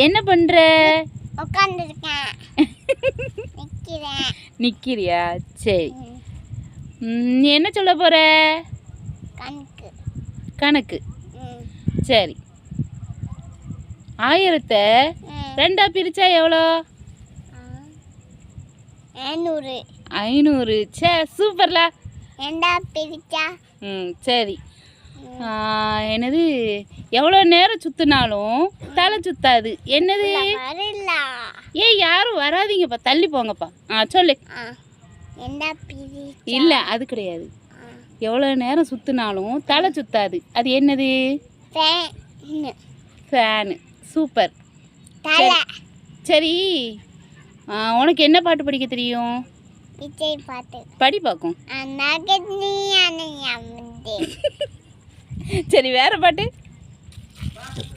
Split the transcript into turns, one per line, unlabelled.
என்ன பண்ற?
உட்கார்ந்திருக்கேன். நிக்கிறேன்.
நிக்கிறியா? சரி. நீ என்ன சொல்ல போற?
கணக்கு.
கணக்கு. சரி. 1000-த்தை 2ஆ பிரிச்சா எவ்வளோ?
500.
500. சே, சூப்பர்லா.
2ஆ பிரிச்சா?
சரி. என்னது? எவ்வளோ நேரம் சுற்றினாலும் தலை சுத்தாது, என்னது?
வரல.
யாரும் வராதீங்கப்பா, தள்ளி போங்கப்பா. சொல்லு.
2ஆ பிரிச்சா?
இல்லை, அது கிடையாது. எவ்வளோ நேரம் சுற்றினாலும் தலை சுத்தாது, அது என்னது? ஃபேனு. சூப்பர். சரி, உனக்கு என்ன பாட்டு படிக்க தெரியும்?
விஜய் பாட்டு.
படி பார்க்கும். சரி, வேற பாட்டு.